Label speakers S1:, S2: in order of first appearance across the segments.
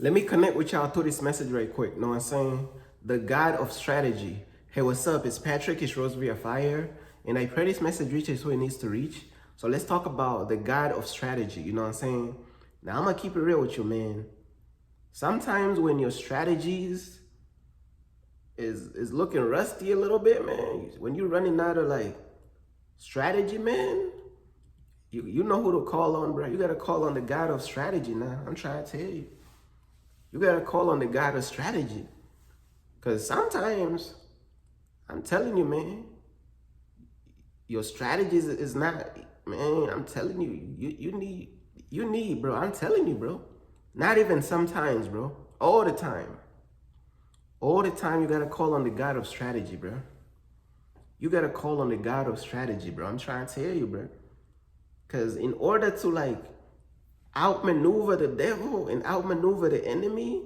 S1: Let me connect with y'all through this message right quick. Know what I'm saying? The God of strategy. Hey, what's up? It's Patrick. It's Rosary of Fire. And I pray this message reaches who it needs to reach. So let's talk about the God of strategy. You know what I'm saying? Now, I'm going to keep it real with you, man. Sometimes when your strategies is looking rusty a little bit, man, when you're running out of like strategy, man, you know who to call on, bro. You got to call on the God of strategy now. I'm trying to tell you. You got to call on the God of strategy. Because sometimes, I'm telling you, man, your strategies is not, man, I'm telling you, you need, bro. I'm telling you, bro. Not even sometimes, bro. All the time. All the time, you got to call on the God of strategy, bro. You got to call on the God of strategy, bro. I'm trying to tell you, bro. Because in order to, like, outmaneuver the devil and outmaneuver the enemy,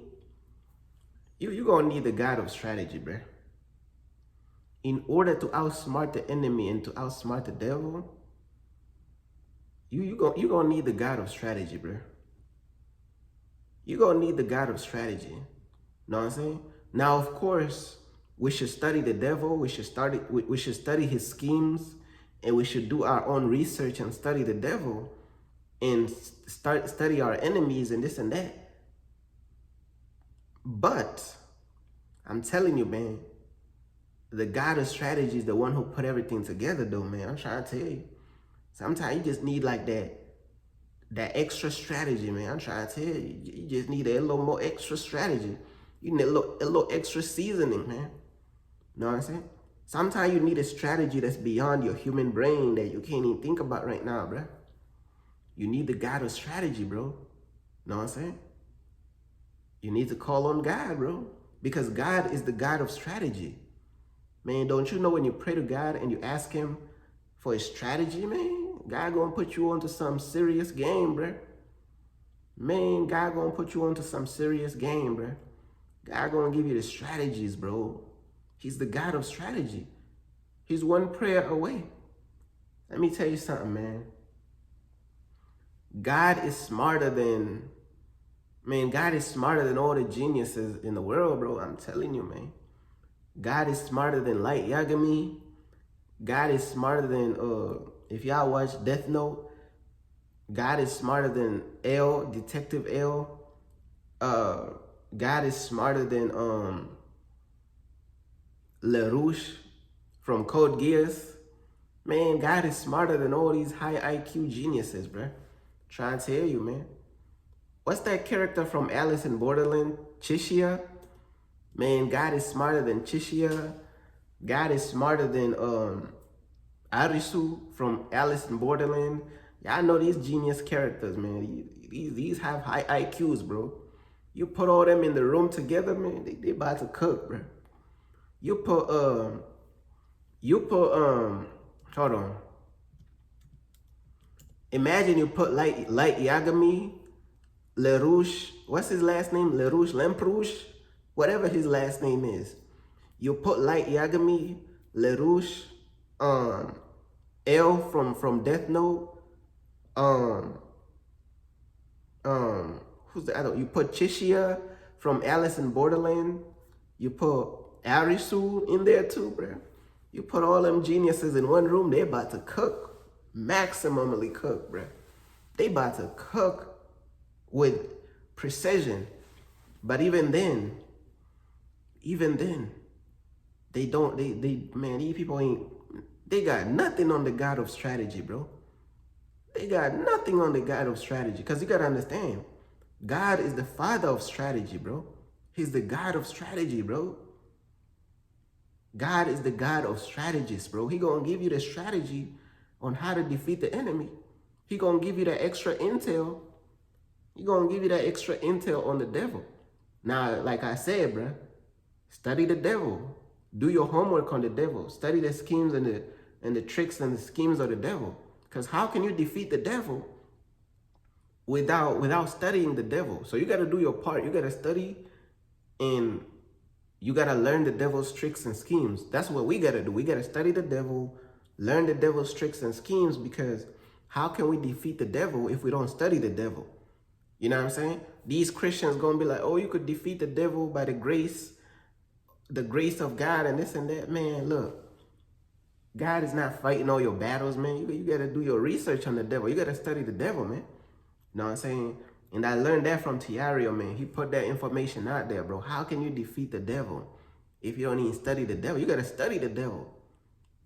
S1: you going to need the God of strategy, bro. In order to outsmart the enemy and to outsmart the devil, you gonna need the God of strategy, bro. You gonna need the God of strategy. Know what I'm saying? Now, of course, we should study the devil. We should study his schemes, and we should do our own research and study the devil, and study our enemies and this and that. But I'm telling you, man, the God of strategy is the one who put everything together, though, man. I'm trying to tell you. Sometimes you just need like that extra strategy, man. I'm trying to tell you. You just need a little more extra strategy. You need a little extra seasoning, man. Know what I'm saying? Sometimes you need a strategy that's beyond your human brain that you can't even think about right now, bro. You need the God of strategy, bro. Know what I'm saying? You need to call on God, bro. Because God is the God of strategy. Man, don't you know when you pray to God and you ask him for a strategy, man, God gonna put you onto some serious game, bro. Man, God gonna put you onto some serious game, bro. God gonna give you the strategies, bro. He's the God of strategy. He's one prayer away. Let me tell you something, man. God is smarter than, God is smarter than all the geniuses in the world, bro. I'm telling you, man. God is smarter than Light Yagami. God is smarter than, if y'all watch Death Note, God is smarter than L, Detective L. God is smarter than LaRouche from Code Geass. Man, God is smarter than all these high IQ geniuses, bro. Trying to tell you, man. What's that character from Alice in Borderland? Chishia? Man, God is smarter than Chishia. God is smarter than Arisu from Alice in Borderland. Y'all know these genius characters, man. These have high IQs, bro. You put all them in the room together, man, they about to cook, bro. You put hold on. Imagine you put Light Yagami, LaRouche, what's his last name? LaRouche, Lamperouche, whatever his last name is. You put Light Yagami, LaRouche, L from Death Note, who's the other? You put Chishia from Alice in Borderland. You put Arisu in there too, bro. You put all them geniuses in one room, they about to cook. Maximally cook, bro. They about to cook with precision. But even then, man, these people they got nothing on the God of strategy, bro. They got nothing on the God of strategy. Because you got to understand, God is the father of strategy, bro. He's the God of strategy, bro. God is the God of strategists, bro. He going to give you the strategy on how to defeat the enemy. He going to give you that extra intel. He going to give you that extra intel on the devil. Now, like I said, bro, study the devil. Do your homework on the devil. Study the schemes and the tricks and the schemes of the devil. Because how can you defeat the devil without studying the devil? So you got to do your part. You got to study and you got to learn the devil's tricks and schemes. That's what we got to do. We got to study the devil, learn the devil's tricks and schemes, because how can we defeat the devil if we don't study the devil? You know what I'm saying? These Christians gonna be like, oh, you could defeat the devil by the grace of God and this and that. Man, look, God is not fighting all your battles, man. You gotta do your research on the devil. You gotta study the devil, man. You know what I'm saying? And I learned that from Tiario, man. He put that information out there, bro. How can you defeat the devil if you don't even study the devil? You gotta study the devil.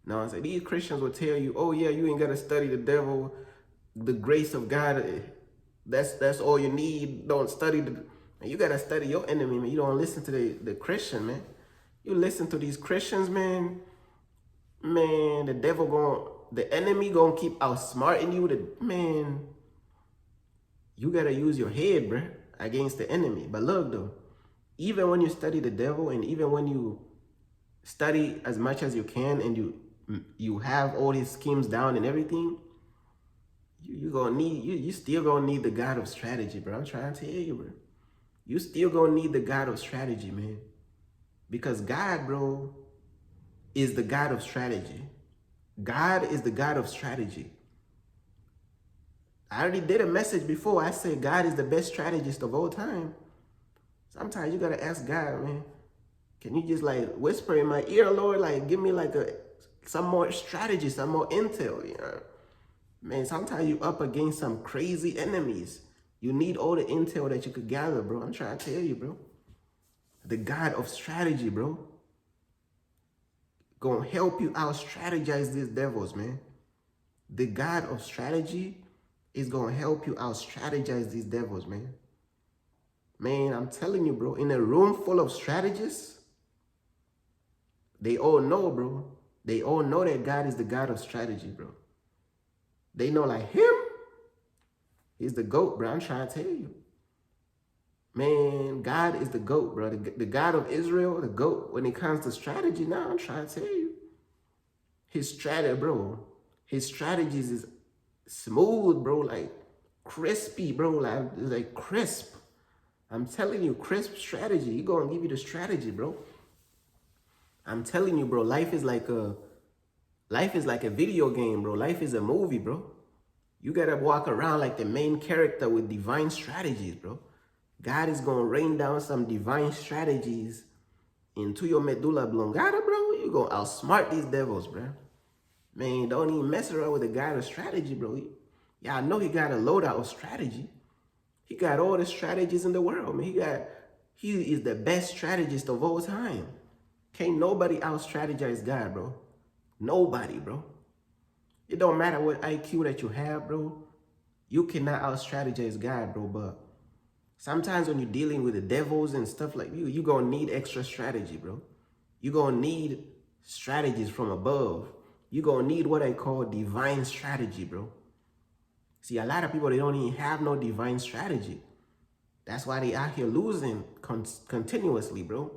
S1: You know what I'm saying? These Christians will tell you, oh yeah, you ain't gotta study the devil. The grace of God, that's all you need. Don't study the, man, you gotta study your enemy, man. You don't listen to the Christian, man. You listen to these Christians, man. Man, the enemy gonna keep outsmarting you. Man, you gotta use your head, bruh, against the enemy. But look though, even when you study the devil, and even when you study as much as you can, and you have all his schemes down and everything, you still gonna need the God of strategy, bro. I'm trying to tell you, bro. You still gonna need the God of strategy, man. Because God, bro, is the God of strategy. God is the God of strategy. I already did a message before. I said God is the best strategist of all time. Sometimes you gotta ask God, man, can you just like whisper in my ear, Lord, like give me like some more strategy, some more intel, you know? Man, sometimes you up against some crazy enemies. You need all the intel that you could gather, bro. I'm trying to tell you, bro. The God of strategy, bro. Gonna help you out strategize these devils, man. The God of strategy is gonna help you out strategize these devils, man. Man, I'm telling you, bro, in a room full of strategists, they all know, bro. They all know that God is the God of strategy, bro. They know like him, he's the GOAT, bro. I'm trying to tell you. Man, God is the GOAT, bro. The God of Israel, the GOAT. When it comes to strategy, now I'm trying to tell you. His strategy, bro. His strategies is smooth, bro. Like crispy, bro. Like crisp. I'm telling you, crisp strategy. He gonna give you the strategy, bro. I'm telling you, bro. Life is like a video game, bro. Life is a movie, bro. You gotta walk around like the main character with divine strategies, bro. God is gonna rain down some divine strategies into your medulla oblongata, bro. You gonna outsmart these devils, bro. Man, don't even mess around with the God of strategy, bro. Yeah, I know he got a loadout of strategy. He got all the strategies in the world, man. He is the best strategist of all time. Can't nobody out-strategize God, bro. Nobody, bro. It don't matter what IQ that you have, bro. You cannot out-strategize God, bro. But sometimes when you're dealing with the devils and stuff like you gonna need extra strategy, bro. You gonna need strategies from above. You gonna need what I call divine strategy, bro. See, a lot of people, they don't even have no divine strategy. That's why they out here losing continuously, bro.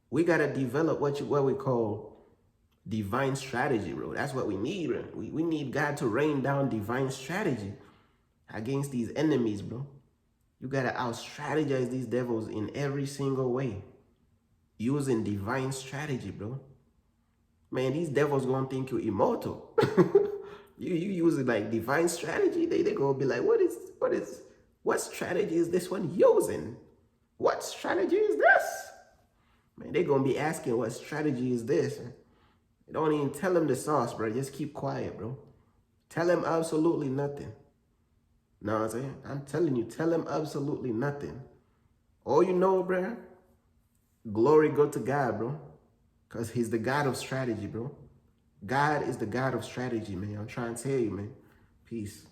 S1: We gotta develop what we call divine strategy, bro. That's what we need, bro. We need God to rain down divine strategy against these enemies, bro. You gotta out-strategize these devils in every single way, using divine strategy, bro. Man, these devils gonna think you're immortal. you use it like divine strategy. They gonna be like, what strategy is this one using? What strategy is this? Man, they gonna be asking, what strategy is this? Don't even tell them the sauce, bro. Just keep quiet, bro. Tell them absolutely nothing. Know what I'm saying? I'm telling you, tell them absolutely nothing. All you know, bro, glory go to God, bro. Because he's the God of strategy, bro. God is the God of strategy, man. I'm trying to tell you, man. Peace.